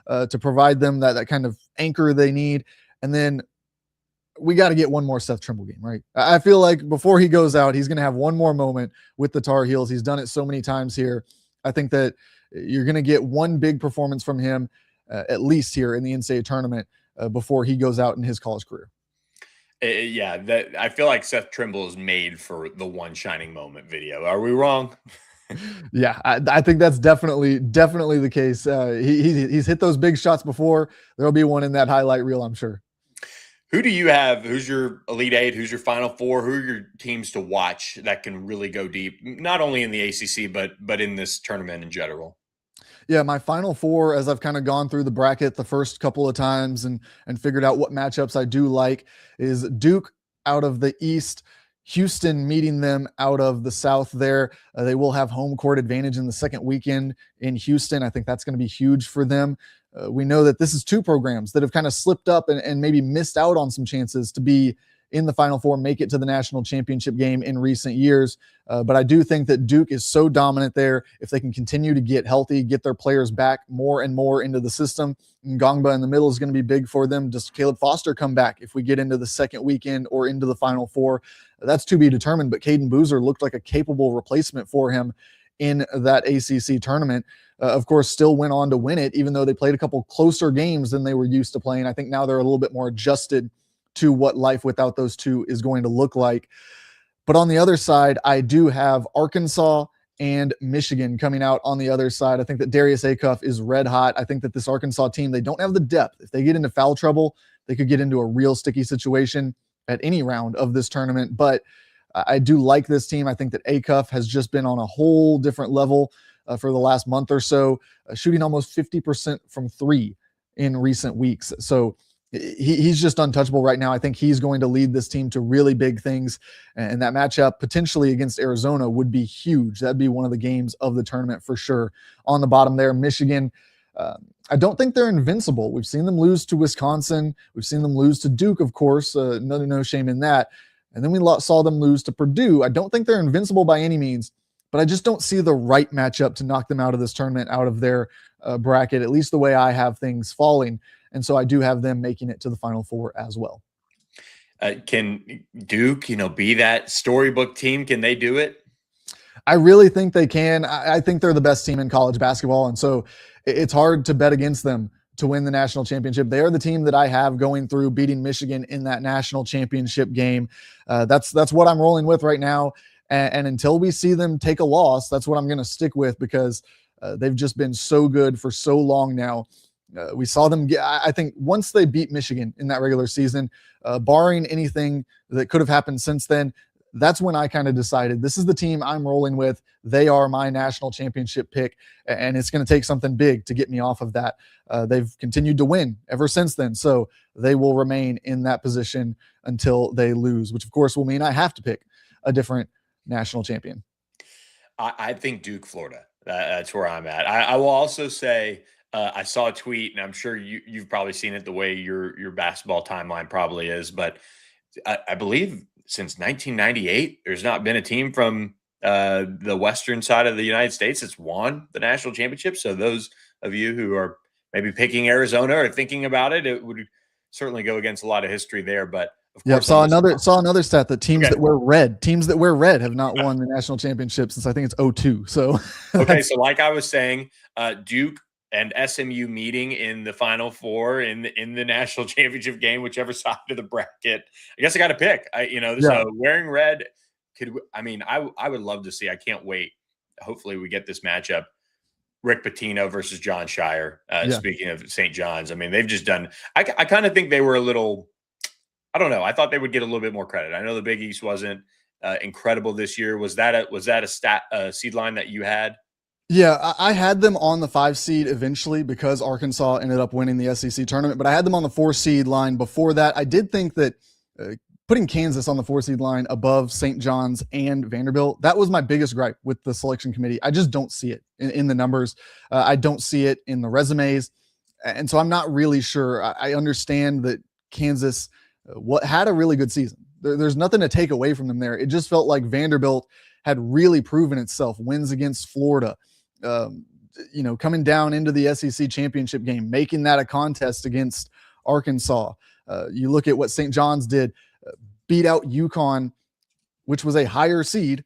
to provide them that kind of anchor they need. And then we got to get one more Seth Trimble game, right? I feel like before he goes out, he's going to have one more moment with the Tar Heels. He's done it so many times here. I think that you're going to get one big performance from him, at least here in the NCAA tournament, before he goes out in his college career. Yeah, I feel like Seth Trimble is made for the one shining moment video. Are we wrong? Yeah, I think that's definitely the case. He's hit those big shots before. There'll be one in that highlight reel, I'm sure. Who do you have? Who's your Elite Eight? Who's your Final Four? Who are your teams to watch that can really go deep, not only in the ACC, but in this tournament in general? Yeah, my Final Four, as I've kind of gone through the bracket the first couple of times and figured out what matchups I do like, is Duke out of the East, Houston meeting them out of the South there. They will have home court advantage in the second weekend in Houston. I think that's going to be huge for them. We know that this is two programs that have kind of slipped up and maybe missed out on some chances to be in the Final Four, make it to the national championship game in recent years. But I do think that Duke is so dominant there. If they can continue to get healthy, get their players back more and more into the system, Ngongba in the middle is going to be big for them. Does Caleb Foster come back if we get into the second weekend or into the Final Four? That's to be determined, but Caden Boozer looked like a capable replacement for him in that ACC tournament. Of course, still went on to win it, even though they played a couple closer games than they were used to playing. I think now they're a little bit more adjusted to what life without those two is going to look like. But on the other side, I do have Arkansas and Michigan coming out on the other side. I think that Darius Acuff is red hot. I think that this Arkansas team, they don't have the depth. If they get into foul trouble, they could get into a real sticky situation at any round of this tournament. But I do like this team. I think that Acuff has just been on a whole different level for the last month or so, shooting almost 50% from three in recent weeks. So he's just untouchable right now. I think he's going to lead this team to really big things. And that matchup potentially against Arizona would be huge. That'd be one of the games of the tournament for sure. On the bottom there, Michigan, I don't think they're invincible. We've seen them lose to Wisconsin. We've seen them lose to Duke, of course. No shame in that. And then we saw them lose to Purdue. I don't think they're invincible by any means, but I just don't see the right matchup to knock them out of this tournament, out of their bracket, at least the way I have things falling. And so I do have them making it to the Final Four as well. Can Duke, be that storybook team? Can they do it? I really think they can. I think they're the best team in college basketball. And so it's hard to bet against them to win the national championship. They are the team that I have going through, beating Michigan in that national championship game. That's what I'm rolling with right now. And until we see them take a loss, that's what I'm going to stick with, because they've just been so good for so long now. We saw them I think once they beat Michigan in that regular season, barring anything that could have happened since then, that's when I kind of decided this is the team I'm rolling with. They are my national championship pick, and it's going to take something big to get me off of that. They've continued to win ever since then, so they will remain in that position until they lose, which of course will mean I have to pick a different national champion. I think Duke, Florida. That's where I'm at. I will also say I saw a tweet, and I'm sure you've probably seen it the way your basketball timeline probably is, but I believe since 1998, there's not been a team from the western side of the United States that's won the national championship. So those of you who are maybe picking Arizona or thinking about it, it would certainly go against a lot of history there. But of course, saw another stat that teams that wear red have not won the national championship since I think it's 2002. So okay, so like I was saying, Duke and SMU meeting in the Final Four in the national championship game, whichever side of the bracket. I guess I got to pick. So wearing red I would love to see. I can't wait. Hopefully, we get this matchup: Rick Pitino versus John Shire. Speaking of St. John's, they've just done. I kind of think they were a little. I don't know. I thought they would get a little bit more credit. I know the Big East wasn't incredible this year. Was that a seed line that you had? Yeah, I had them on the 5 seed eventually because Arkansas ended up winning the SEC tournament, but I had them on the 4 seed line before that. I did think that putting Kansas on the 4 seed line above St. John's and Vanderbilt, that was my biggest gripe with the selection committee. I just don't see it in the numbers. I don't see it in the resumes. And so I'm not really sure. I understand that Kansas had a really good season. There's nothing to take away from them there. It just felt like Vanderbilt had really proven itself. Wins against Florida, coming down into the SEC championship game, making that a contest against Arkansas. You look at what St. John's did, beat out UConn, which was a higher seed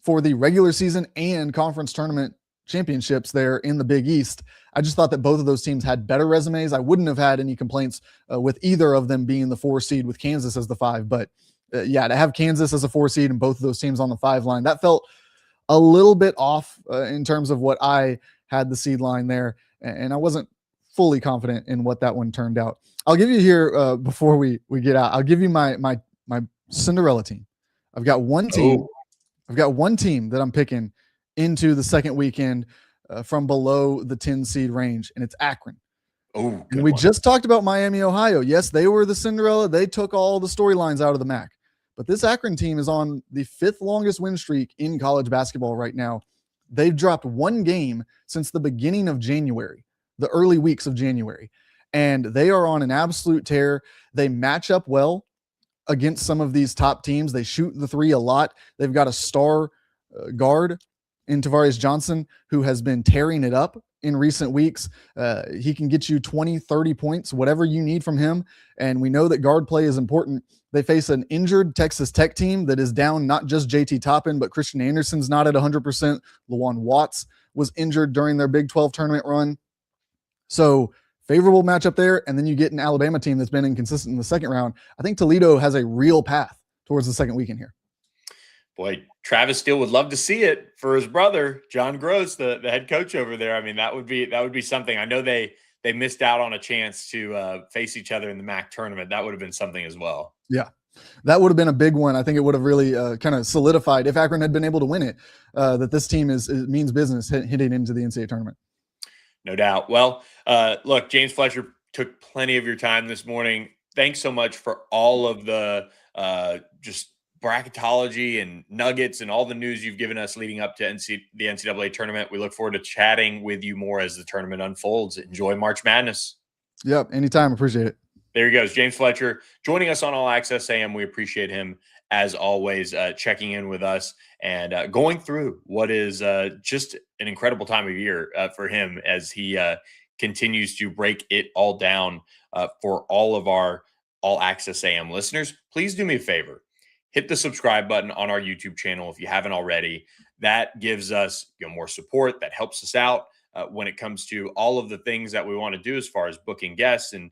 for the regular season and conference tournament championships there in the Big East. I just thought that both of those teams had better resumes. I wouldn't have had any complaints with either of them being the 4 seed with Kansas as the 5, but to have Kansas as a 4 seed and both of those teams on the 5 line, that felt a little bit off in terms of what I had the seed line there. And I wasn't fully confident in what that one turned out. I'll give you here before we get out, I'll give you my Cinderella team. I've got one team. Oh. I've got one team that I'm picking into the second weekend from below the 10 seed range, and it's Akron. Oh, and we just talked about Miami, Ohio. Yes, they were the Cinderella. They took all the storylines out of the MAC. But this Akron team is on the 5th longest win streak in college basketball right now. They've dropped one game since the beginning of January, the early weeks of January. And they are on an absolute tear. They match up well against some of these top teams. They shoot the 3 a lot. They've got a star guard in Tavares Johnson who has been tearing it up in recent weeks. He can get you 20, 30 points, whatever you need from him. And we know that guard play is important. They face an injured Texas Tech team that is down not just JT Toppin, but Christian Anderson's not at 100%. Lawan Watts was injured during their Big 12 tournament run. So favorable matchup there. And then you get an Alabama team that's been inconsistent in the second round. I think Toledo has a real path towards the second weekend here. Boy, Travis Steele would love to see it for his brother, John Gross, the head coach over there. I mean, that would be something. I know they missed out on a chance to face each other in the MAC tournament. That would have been something as well. Yeah, that would have been a big one. I think it would have really kind of solidified, if Akron had been able to win it, that this team means business hitting into the NCAA tournament. No doubt. Well, look, James Fletcher took plenty of your time this morning. Thanks so much for all of the just bracketology and nuggets and all the news you've given us leading up to the NCAA tournament. We look forward to chatting with you more as the tournament unfolds. Enjoy March Madness. Yep. Anytime. Appreciate it. There he goes. James Fletcher joining us on All Access AM. We appreciate him as always, checking in with us and going through what is just an incredible time of year for him as he continues to break it all down for all of our All Access AM listeners. Please do me a favor. Hit the subscribe button on our YouTube channel if you haven't already. That gives us more support. That helps us out when it comes to all of the things that we want to do as far as booking guests and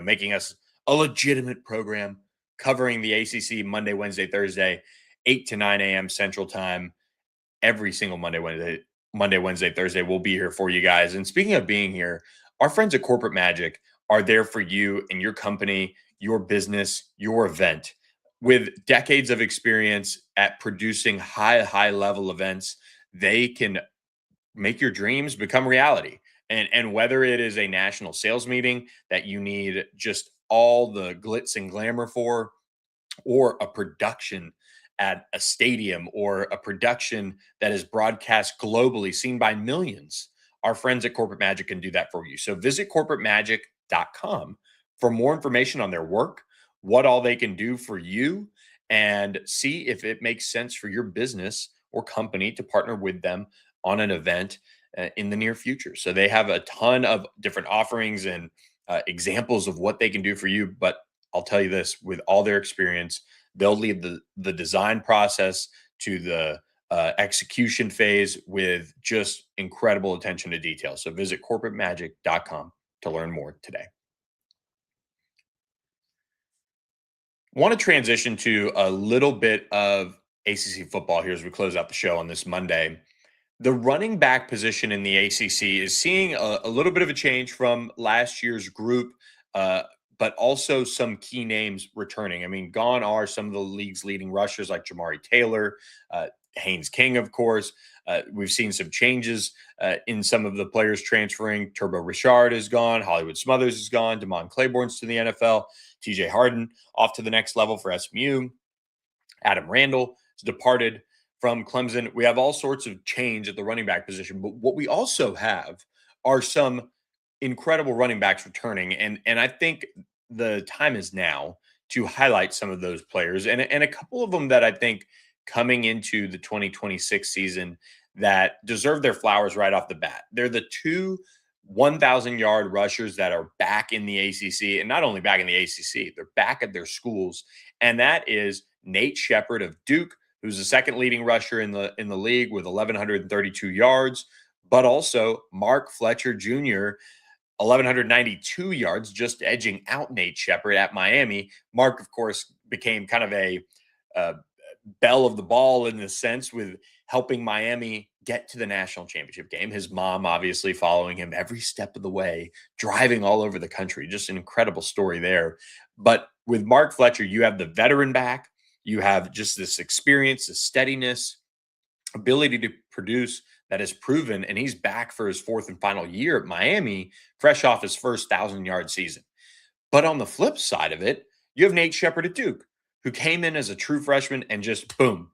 making us a legitimate program covering the ACC Monday, Wednesday, Thursday, 8 to 9 a.m. Central Time every single Monday, Wednesday, Thursday. We'll be here for you guys. And speaking of being here, our friends at Corporate Magic are there for you and your company, your business, your event. With decades of experience at producing high level events, they can make your dreams become reality. And whether it is a national sales meeting that you need just all the glitz and glamour for, or a production at a stadium, or a production that is broadcast globally, seen by millions, our friends at Corporate Magic can do that for you. So visit corporatemagic.com for more information on their work, what all they can do for you, and see if it makes sense for your business or company to partner with them on an event in the near future. So they have a ton of different offerings and examples of what they can do for you. But I'll tell you this, with all their experience, they'll lead the design process to the execution phase with just incredible attention to detail. So visit corporatemagic.com to learn more today. Want to transition to a little bit of ACC football here as we close out the show on this Monday. The running back position in the ACC is seeing a little bit of a change from last year's group, but also some key names returning. I mean, gone are some of the league's leading rushers like Jamari Taylor, Haynes King, of course. We've seen some changes in some of the players transferring. Turbo Richard is gone. Hollywood Smothers is gone. Damon Claiborne's to the NFL. TJ Harden off to the next level for SMU. Adam Randall has departed from Clemson. We have all sorts of change at the running back position, but what we also have are some incredible running backs returning. And I think the time is now to highlight some of those players and a couple of them that I think coming into the 2026 season that deserve their flowers right off the bat. They're the two 1,000-yard rushers that are back in the ACC, and not only back in the ACC, they're back at their schools. And that is Nate Shepard of Duke, who's the second leading rusher in the league with 1,132 yards, but also Mark Fletcher Jr., 1,192 yards, just edging out Nate Shepard at Miami. Mark, of course, became kind of a belle of the ball in this sense with helping Miami get to the national championship game. His mom obviously following him every step of the way, driving all over the country. Just an incredible story there. But with Mark Fletcher, you have the veteran back. You have just this experience, this steadiness, ability to produce that is proven, and he's back for his fourth and final year at Miami, fresh off his first 1,000-yard season. But on the flip side of it, you have Nate Shepard at Duke, who came in as a true freshman and just boom,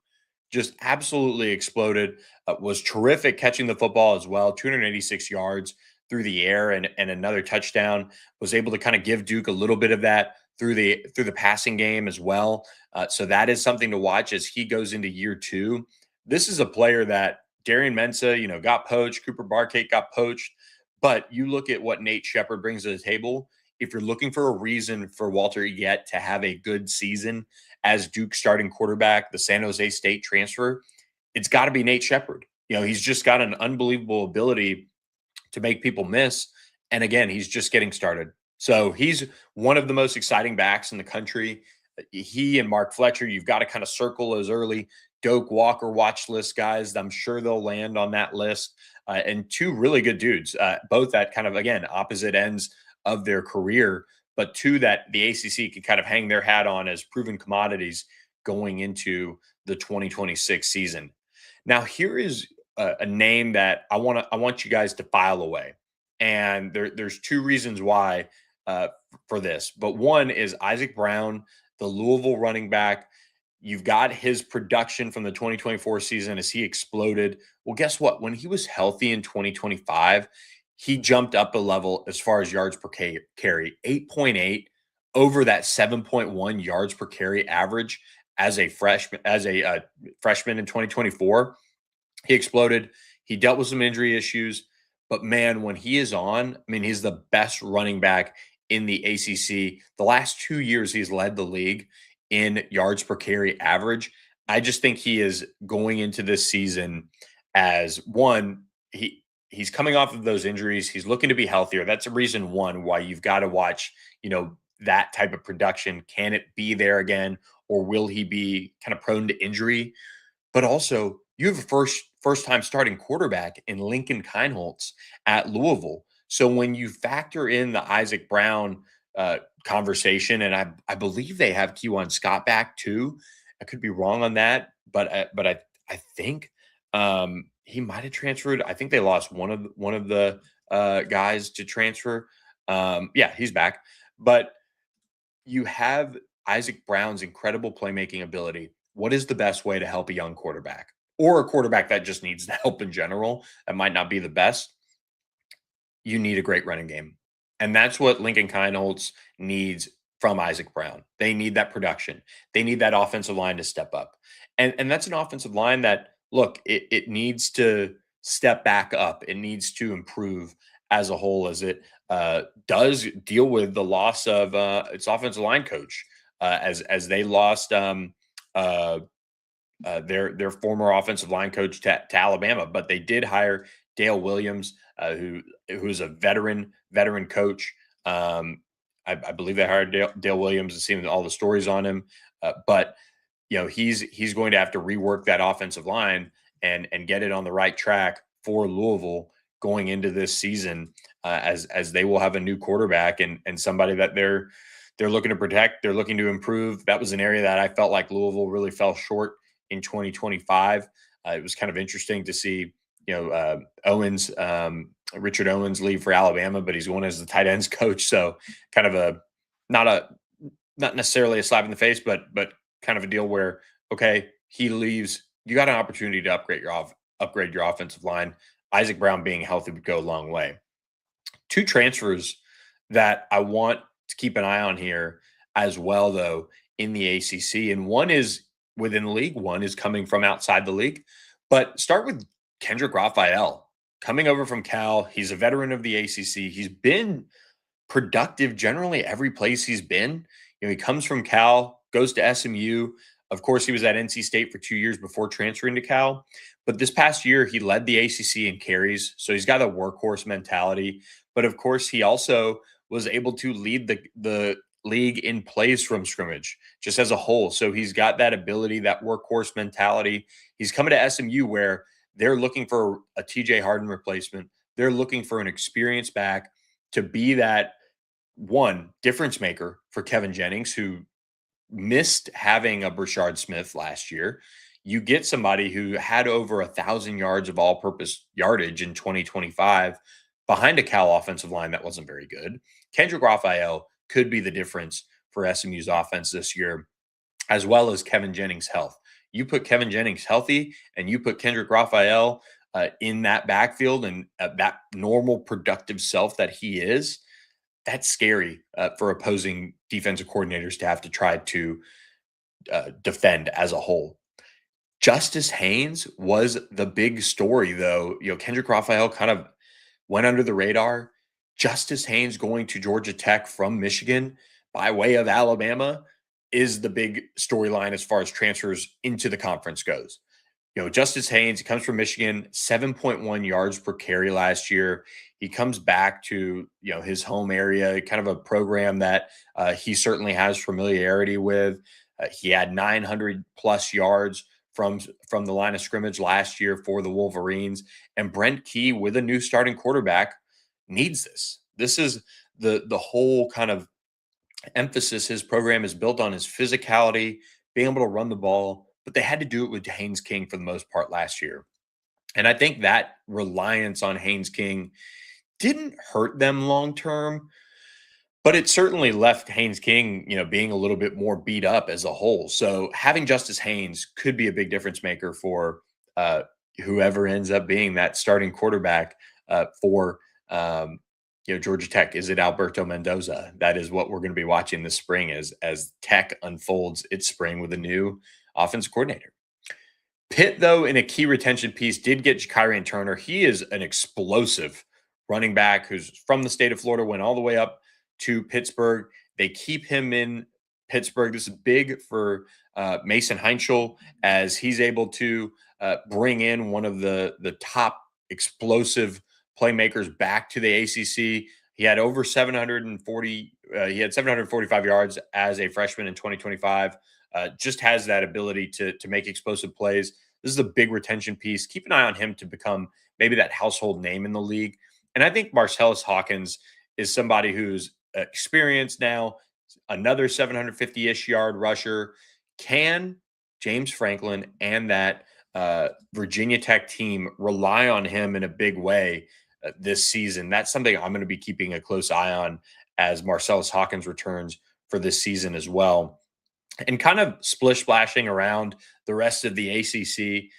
just absolutely exploded, was terrific catching the football as well, 286 yards through the air and another touchdown, was able to kind of give Duke a little bit of that through the passing game as well. So that is something to watch as he goes into year two. This is a player that Darian Mensah, got poached. Cooper Barcake got poached. But you look at what Nate Shepard brings to the table. If you're looking for a reason for Walter Yet to have a good season as Duke's starting quarterback, the San Jose State transfer, it's got to be Nate Shepard. He's just got an unbelievable ability to make people miss. And again, he's just getting started. So he's one of the most exciting backs in the country. He and Mark Fletcher, you've got to kind of circle as early Doak Walker watch list guys. I'm sure they'll land on that list. And two really good dudes, both at kind of, again, opposite ends of their career, but two that the ACC could kind of hang their hat on as proven commodities going into the 2026 season. Now, here is a name that I want you guys to file away, and there's two reasons why for this. But one is Isaac Brown, the Louisville running back. You've got his production from the 2024 season as he exploded. Well, guess what? When he was healthy in 2025, he jumped up a level as far as yards per carry, 8.8 over that 7.1 yards per carry average as a freshman in 2024. He exploded. He dealt with some injury issues, but man, when he is on, I mean, he's the best running back in the ACC. The last 2 years, he's led the league in yards per carry average. I just think he is going into this season as one, he's coming off of those injuries. He's looking to be healthier. That's a reason one why you've got to watch, that type of production. Can it be there again, or will he be kind of prone to injury? But also, you have a first time starting quarterback in Lincoln Kienholz at Louisville. So when you factor in the Isaac Brown conversation, and I believe they have Kewan Scott back too. I could be wrong on that, but I think he might have transferred. I think they lost one of the guys to transfer. Yeah, he's back. But you have Isaac Brown's incredible playmaking ability. What is the best way to help a young quarterback, or a quarterback that just needs the help in general? That might not be the best. You need a great running game. And that's what Lincoln Kienholz needs from Isaac Brown. They need that production. They need that offensive line to step up. And that's an offensive line that, look, it needs to step back up. It needs to improve as a whole, as it does deal with the loss of its offensive line coach, as they lost their former offensive line coach to Alabama. But they did hire Dale Williams, who's a veteran coach. I believe they hired Dale Williams, and seeing all the stories on him. But he's going to have to rework that offensive line and get it on the right track for Louisville going into this season, as they will have a new quarterback and somebody that they're looking to protect. They're looking to improve. That was an area that I felt like Louisville really fell short in 2025. It was kind of interesting to see, Richard Owens leave for Alabama, but he's going as the tight ends coach. So kind of not necessarily a slap in the face, but kind of a deal where, okay, he leaves. You got an opportunity to upgrade your offensive line. Isaac Brown being healthy would go a long way. Two transfers that I want to keep an eye on here as well, though, in the ACC. And one is within the league, one is coming from outside the league. But start with Kendrick Raphael, coming over from Cal. He's a veteran of the ACC. He's been productive generally every place he's been. He comes from Cal, goes to SMU. Of course, he was at NC State for 2 years before transferring to Cal. But this past year, he led the ACC in carries. So he's got a workhorse mentality. But of course, he also was able to lead the league in plays from scrimmage just as a whole. So he's got that ability, that workhorse mentality. He's coming to SMU where they're looking for a TJ Harden replacement. They're looking for an experienced back to be that one difference maker for Kevin Jennings, who missed having a Brashard Smith last year. You get somebody who had over 1,000 yards of all-purpose yardage in 2025 behind a Cal offensive line that wasn't very good. Kendrick Raphael could be the difference for SMU's offense this year, as well as Kevin Jennings' health. You put Kevin Jennings healthy and you put Kendrick Raphael in that backfield and that normal productive self that he is, that's scary for opposing defensive coordinators to have to try to defend as a whole. Justice Haynes was the big story, though. Kendrick Raphael kind of went under the radar. Justice Haynes going to Georgia Tech from Michigan by way of Alabama is the big storyline as far as transfers into the conference goes. Justice Haynes, he comes from Michigan, 7.1 yards per carry last year. He comes back to, his home area, kind of a program that he certainly has familiarity with. He had 900 plus yards from the line of scrimmage last year for the Wolverines. And Brent Key, with a new starting quarterback, needs this. This is the whole kind of emphasis his program is built on is physicality, being able to run the ball, but they had to do it with Haynes King for the most part last year. And I think that reliance on Haynes King didn't hurt them long term, but it certainly left Haynes King, being a little bit more beat up as a whole. So having Justice Haynes could be a big difference maker for whoever ends up being that starting quarterback for Georgia Tech. Is it Alberto Mendoza? That is what we're going to be watching this spring as Tech unfolds its spring with a new offensive coordinator. Pitt, though, in a key retention piece, did get Kyrian Turner. He is an explosive running back who's from the state of Florida, went all the way up to Pittsburgh. They keep him in Pittsburgh. This is big for Mason Heinschel as he's able to bring in one of the top explosive playmakers back to the ACC. He had over 740. He had 745 yards as a freshman in 2025. Just has that ability to make explosive plays. This is a big retention piece. Keep an eye on him to become maybe that household name in the league. And I think Marcellus Hawkins is somebody who's experienced now, another 750-ish yard rusher. Can James Franklin and that Virginia Tech team rely on him in a big way this season? That's something I'm going to be keeping a close eye on as Marcellus Hawkins returns for this season as well. And kind of splish-splashing around the rest of the ACC,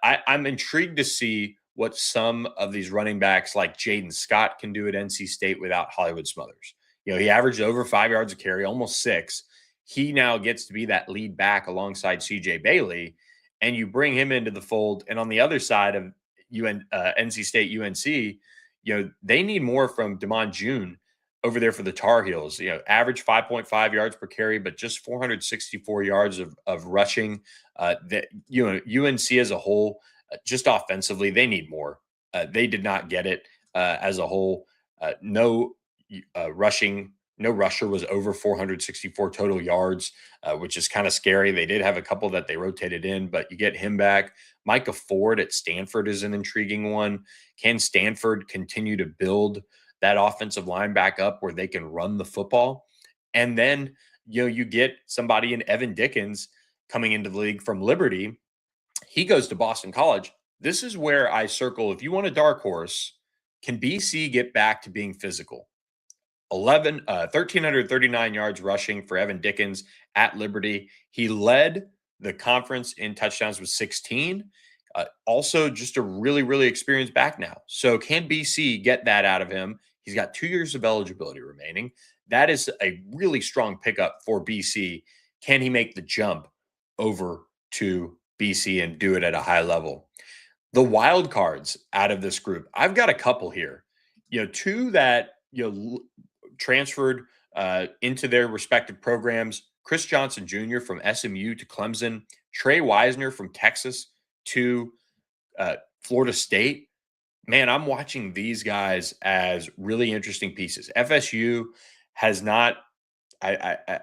I'm intrigued to see what some of these running backs like Jaden Scott can do at NC State without Hollywood Smothers. He averaged over 5 yards a carry, almost 6. He now gets to be that lead back alongside CJ Bailey, and you bring him into the fold. And on the other side of NC State UNC, they need more from Damon June over there for the Tar Heels. Average 5.5 yards per carry, but just 464 yards of rushing. UNC as a whole, just offensively, they need more. They did not get it as a whole. No rusher was over 464 total yards, which is kind of scary. They did have a couple that they rotated in, but you get him back. Micah Ford at Stanford is an intriguing one. Can Stanford continue to build that offensive line back up where they can run the football? And then, you get somebody in Evan Dickens coming into the league from Liberty. He goes to Boston College. This is where I circle, if you want a dark horse, can BC get back to being physical? 1,339 yards rushing for Evan Dickens at Liberty. He led the conference in touchdowns with 16. Also, just a really, really experienced back now. So can BC get that out of him? He's got 2 years of eligibility remaining. That is a really strong pickup for BC. Can he make the jump over to BC and do it at a high level? The wild cards out of this group, I've got a couple here. Two that transferred into their respective programs. Chris Johnson Jr. from SMU to Clemson. Trey Wisner from Texas to Florida State. Man, I'm watching these guys as really interesting pieces. FSU has not. I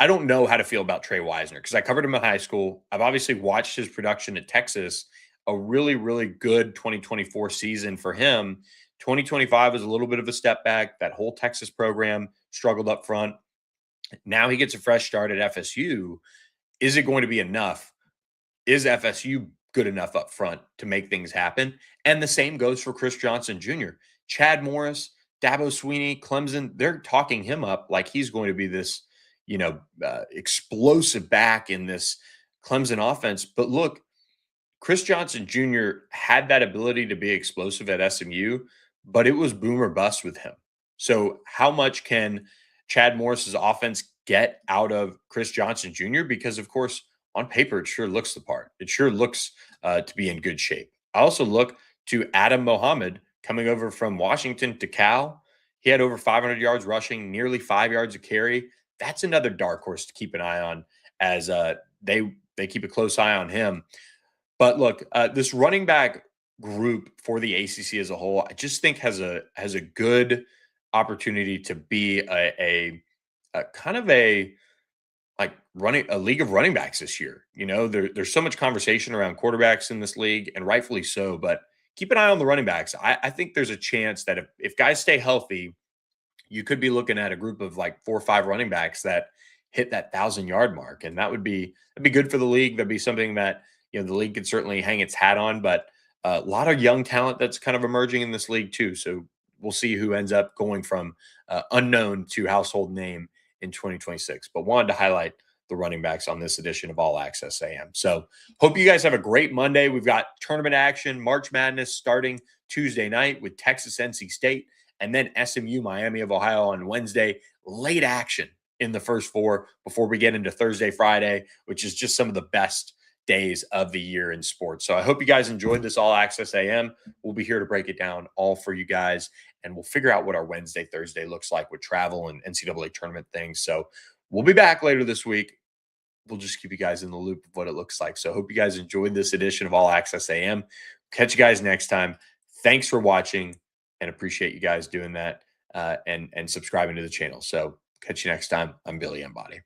don't know how to feel about Trey Wisner because I covered him in high school. I've obviously watched his production at Texas. A really, really good 2024 season for him. 2025 was a little bit of a step back. That whole Texas program struggled up front. Now he gets a fresh start at FSU. Is it going to be enough? Is FSU good enough up front to make things happen? And the same goes for Chris Johnson Jr. Chad Morris, Dabo Sweeney, Clemson, they're talking him up like he's going to be this, explosive back in this Clemson offense. But look, Chris Johnson Jr. had that ability to be explosive at SMU, but it was boom or bust with him. So how much can Chad Morris's offense get out of Chris Johnson Jr.? Because, of course, on paper, it sure looks the part. It sure looks to be in good shape. I also look to Adam Mohammed coming over from Washington to Cal. He had over 500 yards rushing, nearly 5 yards a carry. That's another dark horse to keep an eye on as they keep a close eye on him. But look, this running back group for the ACC as a whole, I just think has a good opportunity to be a kind of a like running a league of running backs this year. You know, there's so much conversation around quarterbacks in this league, and rightfully so. But keep an eye on the running backs. I think there's a chance that if guys stay healthy, you could be looking at a group of like 4 or 5 running backs that hit that 1,000-yard mark, and that'd be good for the league. That'd be something that the league could certainly hang its hat on. But a lot of young talent that's kind of emerging in this league too. So we'll see who ends up going from unknown to household name in 2026. But wanted to highlight the running backs on this edition of All Access AM. So hope you guys have a great Monday. We've got tournament action, March Madness starting Tuesday night with Texas NC State, and then SMU Miami of Ohio on Wednesday. Late action in the first 4 before we get into Thursday, Friday, which is just some of the best days of the year in sports. So I hope you guys enjoyed this All Access AM. We'll be here to break it down all for you guys, and we'll figure out what our Wednesday, Thursday looks like with travel and NCAA tournament things. So we'll be back later this week. We'll just keep you guys in the loop of what it looks like. So I hope you guys enjoyed this edition of All Access AM. Catch you guys next time. Thanks for watching, and appreciate you guys doing that and subscribing to the channel. So catch you next time. I'm Billy Embody.